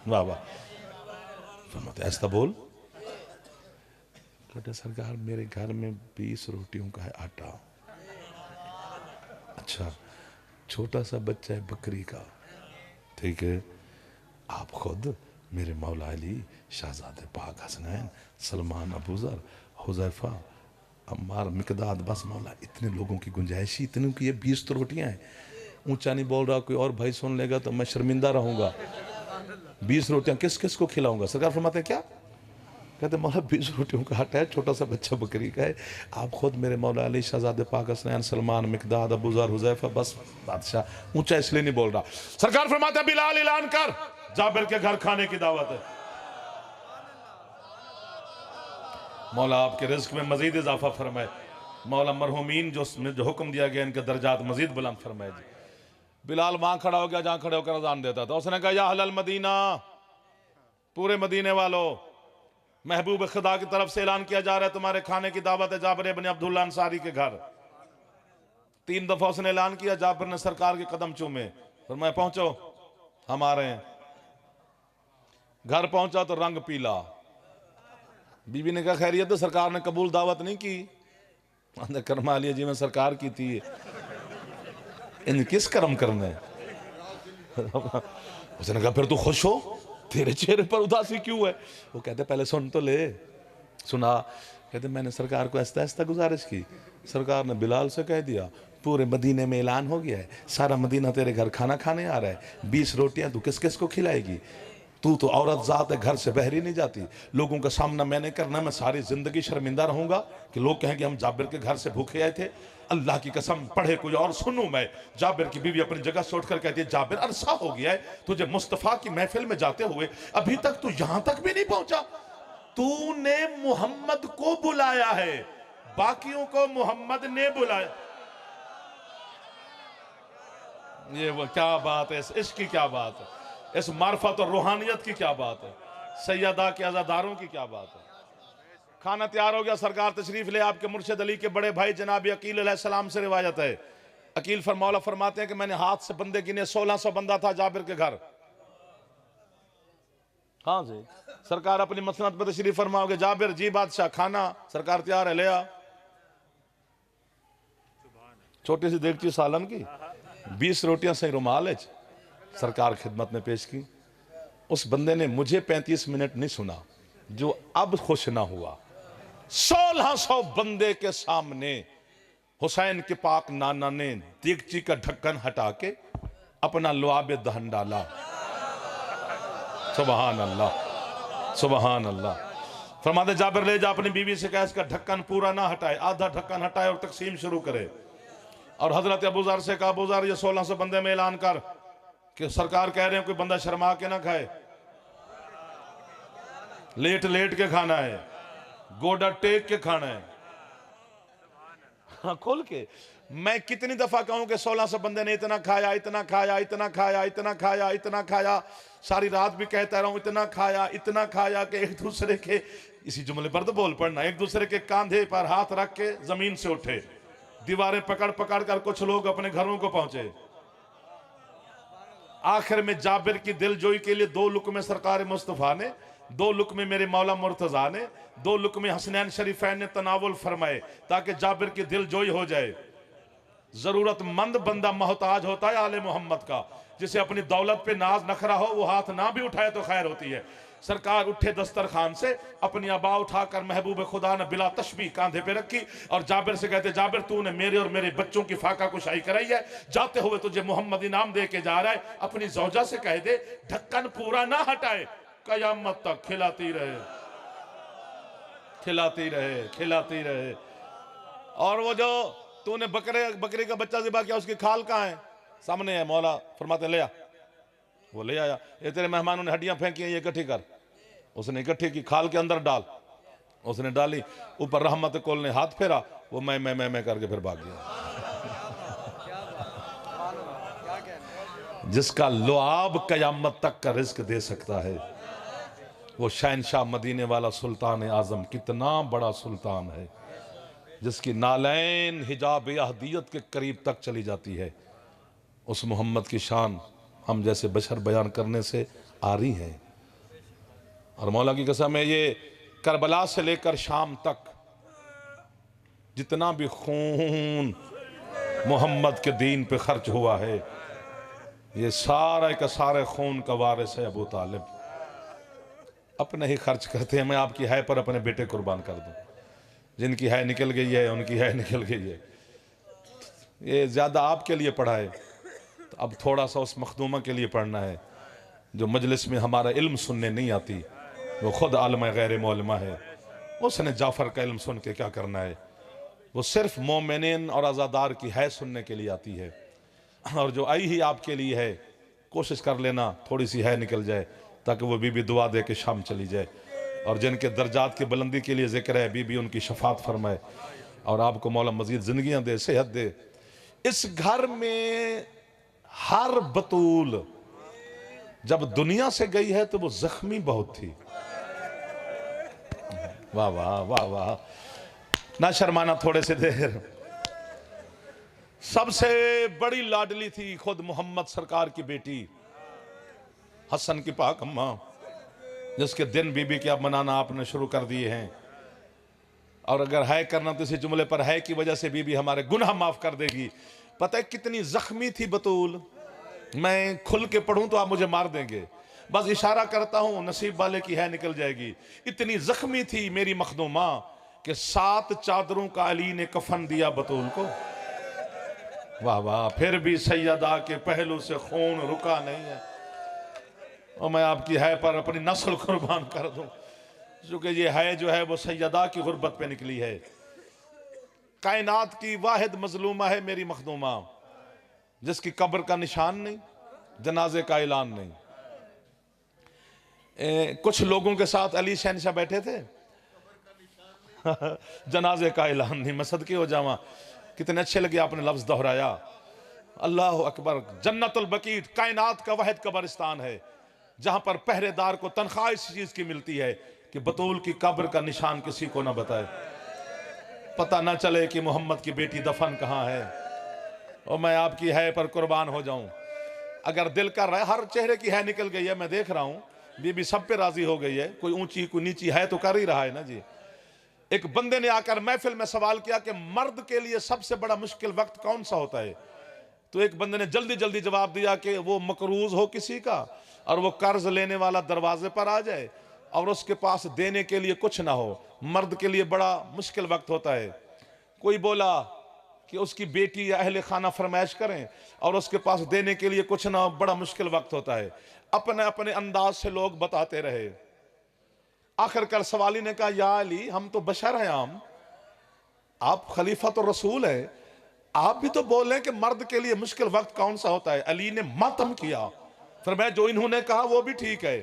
वाह वाह, ऐसा बोल। कहते सरकार मेरे घर में 20 रोटियों का है आटा। अच्छा, छोटा सा बच्चा है बकरी का, ठीक है। आप खुद मेरे मौला अली, शहजादे पाक हसनैन, सलमान, अबूजर, हुज़ैफा, अम्मार, मिकदाद, बस मौला इतने लोगों की गुंजाइश, इतने की ये 20 तो रोटियां हैं। ऊंचा नहीं बोल रहा, कोई और भाई सुन लेगा तो मैं शर्मिंदा रहूंगा। 20 रोटियां किस किस को खिलाऊंगा। सरकार फरमाते हैं क्या। कहते मौला 20 रोटियों का आटा है, छोटा सा बच्चा बकरी का है। आप खुद मेरे मौला अली, शहजादे पाक हसनैन, सलमान, मिकदाद, अबूजर, हुज़ैफा, बस बादशाह। ऊंचा इसलिए नहीं बोल रहा। सरकार फरमाते हैं बिलाल ऐलान कर, जाबिर के घर खाने की दावत है। मौला आपके रिज़्क़ में मजीद इजाफा फरमाए। मौला मरहूमीन जो हुक्म दिया गया इनके दर्जात मजीद बुलंद फरमाए। जी बिलाल वहां खड़ा हो गया जहां खड़े होकर अज़ान देता था। उसने कहा या अहलल मदीना, पूरे मदीने वालों, महबूब खुदा की तरफ से ऐलान किया जा रहा है तुम्हारे खाने की दावत है जाबिर इब्न अब्दुल्लाह अंसारी के घर। 3 दफा उसने ऐलान किया, जाबिर ने सरकार के कदम चूमे, फरमाया पहुंचो हम आ रहे हैं। घर पहुंचा तो रंग पीला। बीबी ने कहा खैरियत है, सरकार ने कबूल दावत नहीं की। कर्मा लिया जी मैं सरकार की थी, इन किस कर्म करने। उसने कहा फिर तू खुश हो, तेरे चेहरे पर उदासी क्यों है। वो कहते पहले सुन तो ले। सुना। कहते मैंने सरकार को ऐसा ऐसा गुजारिश की, सरकार ने बिलाल से कह दिया पूरे मदीने में ऐलान हो गया है, सारा मदीना तेरे घर खाना खाने आ रहा है, 20 रोटियां तू किस किस को खिलाएगी। तू तो औरत जात है, घर से बहर ही नहीं जाती, लोगों का सामना मैंने करना, मैं सारी जिंदगी शर्मिंदा रहूंगा कि लोग कहेंगे हम जाबिर के घर से भूखे आए थे। अल्लाह की कसम पढ़े कुछ और सुनूं मैं। जाबिर की बीवी अपनी जगह से उठकर कहती है जाबिर अरसा हो गया है तुझे मुस्तफा की महफिल में जाते हुए, अभी तक तू यहां तक भी नहीं पहुंचा। तूने मोहम्मद को बुलाया है, बाकियों को मोहम्मद ने बुलाया। ये वो क्या बात है, इश्क की क्या बात है, इस मार्फत और रूहानियत की क्या बात है, सैयदा के अज़ादारों की क्या बात है। खाना तैयार हो गया, सरकार तशरीफ ले। आपके मुर्शिद अली के बड़े भाई जनाब अकील अलैहिस्सलाम से रिवायत है। अकील मौला फरमाते हैं कि मैंने हाथ से बंदे गिने, 1600 बंदा था जाबिर के घर। हाँ जी, सरकार अपनी मसनद पर तशरीफ फरमाओगे, जाबिर जी बादशाह खाना सरकार तैयार है, ले आ। छोटी सी देगची सालन की 20 रोटियां सही रुमाल है, सरकार खिदमत में पेश की। उस बंदे ने मुझे 35 मिनट नहीं सुना, जो अब खुश ना हुआ। 1600 बंदे के सामने हुसैन के पाक नाना ने देगची का ढक्कन हटा के अपना लुआब दहन डाला। सुबहान अल्लाह, सुबहान अल्लाह। फरमाते जाबिर ले जा अपनी बीवी से कहा इसका ढक्कन पूरा ना हटाए, आधा ढक्कन हटाए और तकसीम शुरू करे। और हजरत अबू ज़र से कहा अबू ज़र ये 1600 बंदे में ऐलान कर कि सरकार कह रहे हैं कोई बंदा शर्मा के ना खाए, लेट लेट के खाना है, गोडा टेक के खाना है। हाँ खोल के मैं कितनी दफा कहूं कि 1600 बंदे ने इतना खाया, इतना खाया, इतना खाया, इतना खाया, इतना खाया, सारी रात भी कहता रहा हूं इतना खाया, इतना खाया कि एक दूसरे के, इसी जुमले पर तो बोल पड़ना, एक दूसरे के कांधे पर हाथ रख के जमीन से उठे, दीवारें पकड़ पकड़ कर कुछ लोग अपने घरों को पहुंचे। आखिर में जाबिर की दिलजोई के लिए 2 लुक़्मे सरकार मुस्तफ़ा ने, 2 लुक़्मे मेरे मौला मुर्तज़ा ने, 2 लुक़्मे हसनैन शरीफैन ने तनावुल फरमाए ताकि जाबिर की दिलजोई हो जाए। जरूरतमंद बंदा मोहताज होता है आले मोहम्मद का, जिसे अपनी दौलत पे नाज नखरा हो वो हाथ ना भी उठाए तो खैर होती है। सरकार उठे दस्तरखान से, अपनी अबा उठाकर महबूब खुदा ने बिला तशबीह कांधे पे रखी और जाबिर से कहते जाबिर तूने मेरे और मेरे बच्चों की फाका कुशाई कराई है, जाते हुए तुझे मोहम्मद इनाम दे के जा रहा है, अपनी जौजा से कह दे ढक्कन पूरा ना हटाए, कयामत तक खिलाती रहे, खिलाती रहे, खिलाती रहे। और वो जो तूने बकरी का बच्चा ज़िबा किया उसकी खाल कहाँ है? सामने है। मौला फरमाते ले आ, वो ले आया। ये तेरे मेहमानों ने हड्डियां फेंकी हैं, ये इकट्ठी कर। उसने इकट्ठी की, खाल के अंदर डाल, उसने डाली, ऊपर रहमत कुल ने हाथ फेरा, वो मैं करके फिर भाग गया। जिसका लुआब कयामत तक का रिस्क दे सकता है वो शहनशाह मदीने वाला सुल्तान आजम कितना बड़ा सुल्तान है, जिसकी नालैन हिजाब अहदियत के करीब तक चली जाती है। उस मोहम्मद की शान हम जैसे बशर बयान करने से आ रही है। और मौला की कसम है ये करबला से लेकर शाम तक जितना भी खून मोहम्मद के दीन पे खर्च हुआ है, ये सारा का सारे खून का वारिस है अबू तालिब। अपने ही खर्च करते हैं, मैं आपकी है पर अपने बेटे कुर्बान कर दूं, जिनकी है निकल गई है उनकी है निकल गई है। ये ज़्यादा आपके लिए पढ़ा है, तो अब थोड़ा सा उस मखदूमा के लिए पढ़ना है जो मजलिस में हमारा इल्म सुनने नहीं आती, वो खुद आलम गैर मौलमा है। उसने जाफ़र का इल्म सुन के क्या करना है, वो सिर्फ मोमिनीन और आज़ादार की है सुनने के लिए आती है। और जो आई ही आपके लिए है, कोशिश कर लेना थोड़ी सी है निकल जाए, ताकि वो बीबी दुआ दे के शाम चली जाए। और जिनके दर्जात की बुलंदी के लिए जिक्र है, बीबी उनकी शफात फरमाए और आपको मौला मजीद जिंदगियां दे, सेहत दे। इस घर में हर बतूल जब दुनिया से गई है तो वो जख्मी बहुत थी। वाह वाह वाह वाह, ना शर्माना थोड़े से देर। सबसे बड़ी लाडली थी खुद मोहम्मद सरकार की बेटी हसन की पाक अम्मा, जिसके दिन बीबी के अब मनाना आपने शुरू कर दिए हैं। और अगर है करना तो इसी जुमले पर है की वजह से बीबी हमारे गुनाह माफ कर देगी। पता है कितनी जख्मी थी बतूल, मैं खुल के पढ़ूं तो आप मुझे मार देंगे, बस इशारा करता हूं नसीब वाले की है निकल जाएगी। इतनी जख्मी थी मेरी मखदूमा कि 7 चादरों का अली ने कफन दिया बतूल को। वाह वाह, फिर भी सैयदा के पहलू से खून रुका नहीं है। और मैं आपकी है पर अपनी नस्ल कुर्बान कर दूं, क्योंकि ये है जो है वो सैयदा की गुर्बत पे निकली है। कायनात की वाहिद मजलूमा है मेरी मखदूमा, जिसकी कब्र का निशान नहीं, जनाजे का ऐलान नहीं। कुछ लोगों के साथ अली शहनशाह बैठे थे जनाजे का ऐलान नहीं। मैं सदके हो जावा, कितने अच्छे लगे आपने लफ्ज दोहराया। अल्लाह अकबर। जन्नतुल बकी कायनात का वाहिद कब्रिस्तान है जहां पर पहरेदार को तनख्वाह इस चीज की मिलती है कि बतूल की कब्र का निशान किसी को ना बताए, पता ना चले कि मोहम्मद की बेटी दफन कहाँ है। और मैं आपकी है पर कुर्बान हो जाऊं। अगर दिल कर रहा है, हर चेहरे की है निकल गई है, मैं देख रहा हूं, बीबी सब पे राजी हो गई है, कोई ऊंची कोई नीची है तो कर ही रहा है ना जी। एक बंदे ने आकर महफिल में सवाल किया कि मर्द के लिए सबसे बड़ा मुश्किल वक्त कौन सा होता है, तो एक बंदे ने जल्दी जल्दी जवाब दिया कि वो मकरूज हो किसी का और वो कर्ज लेने वाला दरवाजे पर आ जाए और उसके पास देने के लिए कुछ ना हो, मर्द के लिए बड़ा मुश्किल वक्त होता है। कोई बोला कि उसकी बेटी या अहले खाना फरमाइश करें और उसके पास देने के लिए कुछ ना हो, बड़ा मुश्किल वक्त होता है। अपने अपने अंदाज से लोग बताते रहे। आखिरकार सवाली ने कहा, या अली, हम तो बशर हैं, आप खलीफा तो रसूल है, आप भी तो बोल रहे हैं कि मर्द के लिए मुश्किल वक्त कौन सा होता है। अली ने मातम किया, फरमाया जो इन्होंने कहा वो भी ठीक है,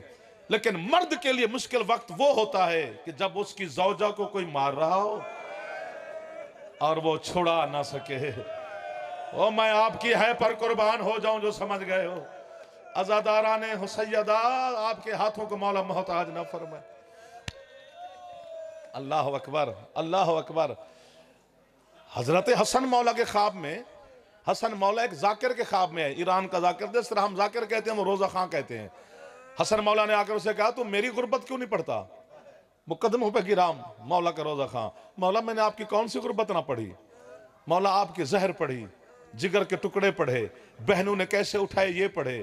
लेकिन मर्द के लिए मुश्किल वक्त वो होता है कि जब उसकी जौजा को कोई मार रहा हो और वो छुड़ा ना सके। ओ मैं आपकी है पर कुर्बान हो जाऊं जो समझ गए हो। अज़ादारा ने हुसैयदा, आपके हाथों को मौला मोहताज ना फरमाए। अल्लाह अकबर, अल्लाह अकबर। हजरत हसन मौला के ख्वाब में, हसन मौला एक जाकिर के ख्वाब में है, ईरान का जाकिर, जिस तरह हम जाकिर कहते हैं वो रोजा खां कहते हैं। हसन मौला ने आकर उसे कहा, तू मेरी गुर्बत क्यों नहीं पढ़ता? मुकदमों पे गिराम मौला का रोजा खां, मौला मैंने आपकी कौन सी गुर्बत ना पढ़ी? मौला आपकी जहर पढ़ी, जिगर के टुकड़े पढ़े, बहनों ने कैसे उठाए ये पढ़े,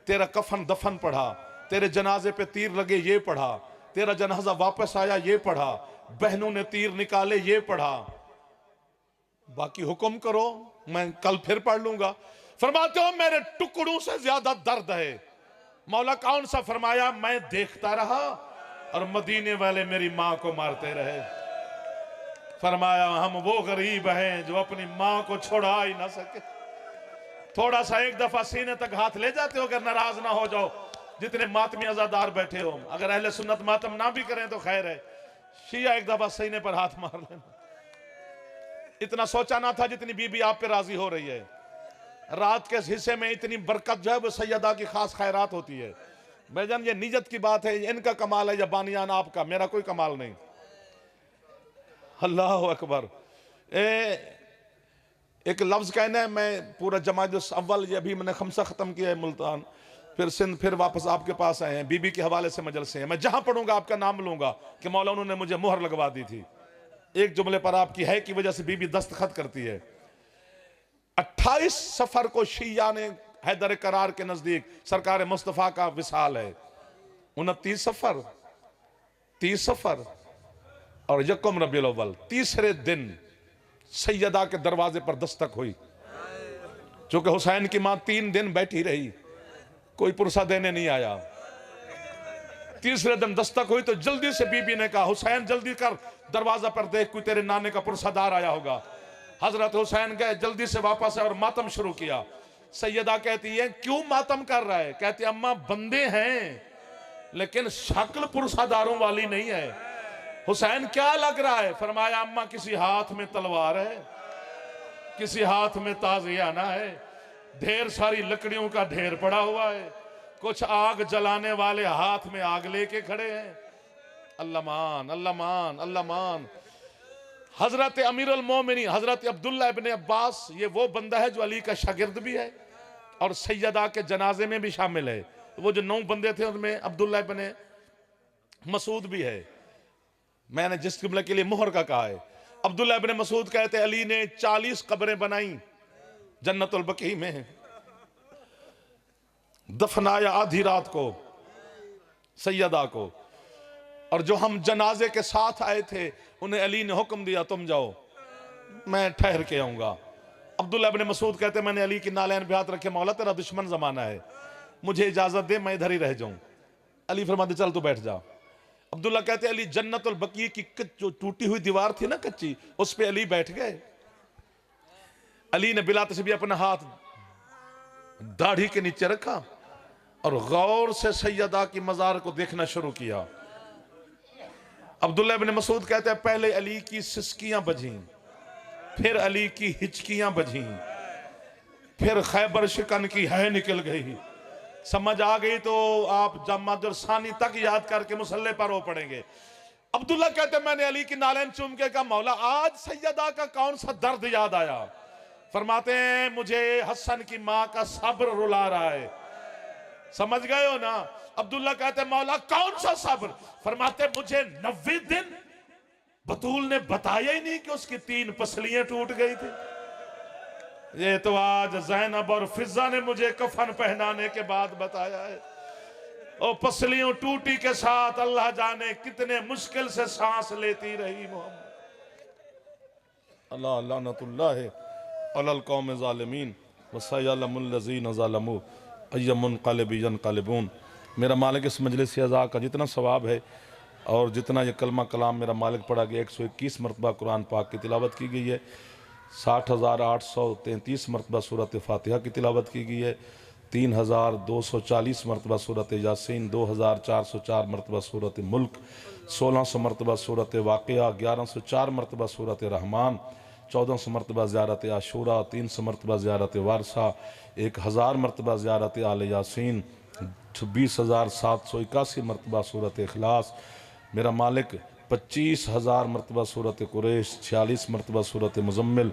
तेरा कफन दफन पढ़ा, तेरे जनाजे पे तीर लगे ये पढ़ा, तेरा जनाजा वापस आया ये पढ़ा, बहनों ने तीर निकाले ये पढ़ा, बाकी हुक्म करो मैं कल फिर पढ़ लूंगा। फरमाते हो मेरे टुकड़ों से ज्यादा दर्द है। मौला कौन सा? फरमाया मैं देखता रहा और मदीने वाले मेरी मां को मारते रहे। फरमाया हम वो गरीब हैं जो अपनी मां को छोड़ा ही ना सके। थोड़ा सा एक दफा सीने तक हाथ ले जाते हो अगर नाराज ना हो जाओ। जितने मातमी अज़ादार बैठे हो, अगर अहले सुन्नत मातम ना भी करें तो खैर है, शिया एक दफा सीने पर हाथ मार लेना। इतना सोचा ना था जितनी बीबी आप पे राजी हो रही है। रात के हिस्से में इतनी बरकत जो है वो सैयदा की खास खैरात होती है। भाईजान ये निजत की बात है, इनका कमाल है या बानियान आपका, मेरा कोई कमाल नहीं। अल्लाह अकबर। एक लफ्ज कहना है, मैं पूरा जमात अव्वल ये अभी मैंने खमसा खत्म किया है मुल्तान, फिर सिंध, फिर वापस आपके पास आए हैं। बीबी के हवाले से मजल से हैं, मैं जहां पढ़ूंगा आपका नाम लूंगा कि मौला उन्होंने मुझे मुहर लगवा दी थी। एक जुमले पर आपकी है की वजह से बीबी दस्तखत करती है। 28 सफर को शिया ने हैदर करार के नजदीक सरकार मुस्तफा का विसाल है। 29 सफर, 30 सफर और यकम रबीउल अव्वल, तीसरे दिन सैयदा के दरवाजे पर दस्तक हुई। चूंकि हुसैन की मां 3 दिन बैठी रही, कोई पुरसा देने नहीं आया। तीसरे दिन दस्तक हुई तो जल्दी से बीबी ने कहा, हुसैन जल्दी कर, दरवाजा पर देख, कोई तेरे नाने का पुरसादार आया होगा। हजरत हुसैन गए, जल्दी से वापस आए और मातम शुरू किया। सैयदा कहती है क्यों मातम कर रहा है? कहती अम्मा बंदे हैं लेकिन शक्ल पुरसादारों वाली नहीं है। हुसैन क्या लग रहा है? फरमाया अम्मा किसी हाथ में तलवार है, किसी हाथ में ताजियाना है, ढेर सारी लकड़ियों का ढेर पड़ा हुआ है, कुछ आग जलाने वाले हाथ में आग लेके खड़े हैं। अल्लाह मान, अल्लाह मान, अल्लाह मान। हजरत अमीरुल मोमिनीन हजरत अब्दुल्ला इब्ने अब्बास, ये वो बंदा है जो अली का शागिर्द भी है और सैयदा के जनाजे में भी शामिल है। वो जो 9 बंदे थे उनमें अब्दुल्ला इब्ने मसूद भी है। मैंने जिस जुमले के लिए मुहर का कहा है, अब्दुल्ला इब्ने मसूद कहते अली ने 40 कब्रें बनाई जन्नतुल बकी में, दफनाया आधी रात को सैयदा को, और जो हम जनाजे के साथ आए थे उन्हें अली ने हुक्म दिया तुम जाओ, मैं ठहर के आऊंगा। अब्दुल्ला इब्ने मसूद कहते मैंने अली की नालैन पे हाथ रखे, मौला तेरा दुश्मन जमाना है, मुझे इजाजत दे मैं इधर ही रह जाऊं। अली फरमाते चल तू बैठ जा। अब्दुल्ला कहते अली जन्नतुल बकी की जो टूटी हुई दीवार थी ना कच्ची, उस पे अली बैठ गए। अली ने बिला तस्बीह अपना हाथ दाढ़ी के नीचे रखा और गौर से सैयदा की मजार को देखना शुरू किया। अब्दुल्ला इब्ने मसूद कहते हैं पहले अली की सिसकियां बजी, फिर अली की हिचकियां बजी, फिर खैबर शिकन की है निकल गई। समझ आ गई तो आप जमादुर सानी तक याद करके मुसल्ले पर रो पड़ेंगे। अब्दुल्ला कहते मैंने अली की नालैन चूम के कहा मौला आज सैयदा का कौन सा दर्द याद आया? फरमाते हैं मुझे हसन की मां का सब्र रुला रहा है। समझ गए हो ना? अब्दुल्ला कहते मौला कौन सा सब्र? फरमाते मुझे 90 दिन बतूल ने बताया ही नहीं कि उसकी 3 पसलियां टूट गई थी। ये तो आज ज़ैनब और फिजा ने मुझे कफन पहनाने के बाद बताया है। और पसलियों टूटी के साथ अल्लाह जाने कितने मुश्किल से सांस लेती रही मोहम्मद। अल्लाह लानतुल्लाह अलल कौम ज़ालिमीन वसयलमुल लज़ीन ज़लमू अय्यमुनक़लिब यनक़लिबून। मेरा मालिक इस मजलिस अज़ा का जितना सवाब है और जितना ये कलमा कलाम मेरा मालिक पढ़ा गया, 121 मरतबा कुरान पाक की तिलावत की गई है, 60,833 मरतबा सूरत फ़ातिहा की तिलावत की गई है, 3,240 मरतबा सूरत यासीन, 2,404 मरतबा सूरत मुल्क, 1,600 मरतबा सूरत वाक़िया, 1,104 मरतबा सूरत रहमान, 1,400 मरतबा ज़ियारत आशूरा, 300 मरतबा ज़ियारत वारसा, 1,000 मरतबा ज़ियारत आल यासीन, 26,781 मरतबा सूरत इखलास। मेरा मालिक 25,000 मरतबा सूरत कुरैश, 46 मरतबा सूरत मुज़म्मिल।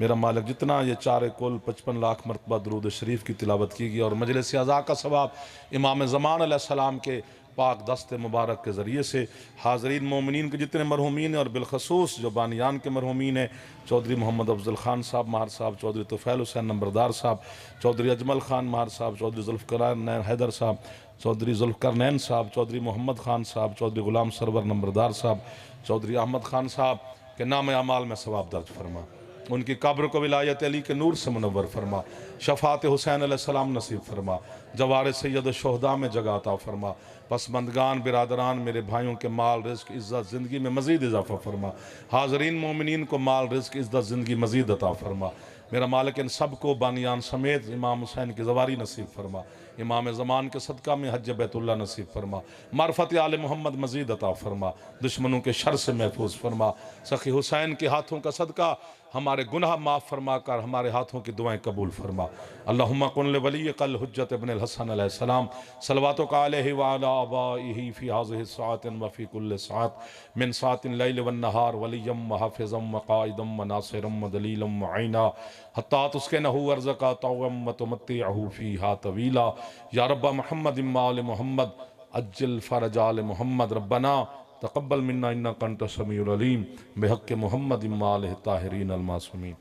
मेरा मालिक जितना ये चार कुल 55 लाख मरतबा दरूद शरीफ की तिलावत की गई और मजलिस अज़ा का सवाब इमाम ज़मान अलैहिस्सलाम के पाक दस्त मुबारक के ज़रिए से हाज़रीन मोमिनीन के जितने मरहूमीन हैं और बिलखसूस जो बानियान के मरहूमीन हैं, चौधरी मोहम्मद अफजल ख़ान साहब माहर साहब, चौधरी तुफ़ैल हुसैन नंबरदार साहब, चौधरी अजमल ख़ान माहर साहब, चौधरी ज़ुल्फ़िकार हैदर साहब, चौधरी ज़ुल्फ़िकारनैन साहब, चौधरी मोहम्मद ख़ान साहब, चौधरी ग़ुलाम सरवर नंबरदार साहब, चौधरी अहमद ख़ान साहब के नाम अमाल में सवाब दर्ज फरमा, उनकी कब्र को विलायत अली के नूर से मुनव्वर फरमा, शफ़ात हुसैन अलैहिस्सलाम नसीब फरमा, जवार सैयद शोहदा में जगह अता फरमा, पसमंदगान बिरादरान मेरे भाइयों के माल रिज़्क़ इज़्ज़त ज़िंदगी में मज़ीद इजाफ़ा फरमा, हाज़रीन मोमिनीन को माल रिज़्क़ इज़्ज़त ज़िंदगी मज़ीद अता फरमा। मेरा मालिक इन सब को बानियान समेत इमाम हुसैन की ज़वारी नसीब फरमा, इमाम ज़मान के सदका में हज बैतुल्लाह नसीब फरमा, मार्फत आले मोहम्मद मज़ीद अता फरमा, दुश्मनों के शर से महफूज फरमा। सखी हुसैन के हाथों का सदका हमारे गुनाह माफ़ फरमा कर हमारे हाथों की दुआएं कबूल फरमा। अल्लाहुम्मा कुन लिवली कल हुज्जत इब्न अल हसन अलैहिस्सलाम सलवातु का अलैहि व अला आबाइही फी हाज़िहि साअतिन व फी कुल्लि साअत मिन साअतिन लैल वन नहार वलियम व हाफ़िज़म व क़ाइदम व नासिरम व दलीलम व ऐना हत्ता तुस्किनहु अर्ज़का तौअम व तुमत्तिअहु फ़ीहा तवीला। या रब्बा मुहम्मद इम्मा आल मुहम्मद अज्जिल फ़रज आल मुहम्मद रब्बना तक़ब्बल मिन्ना इन्नका अंतस समीउल अलीम बिहक़्क़ि मुहम्मद इम्मा आलिहि ताहिरीन अल मासूमीन।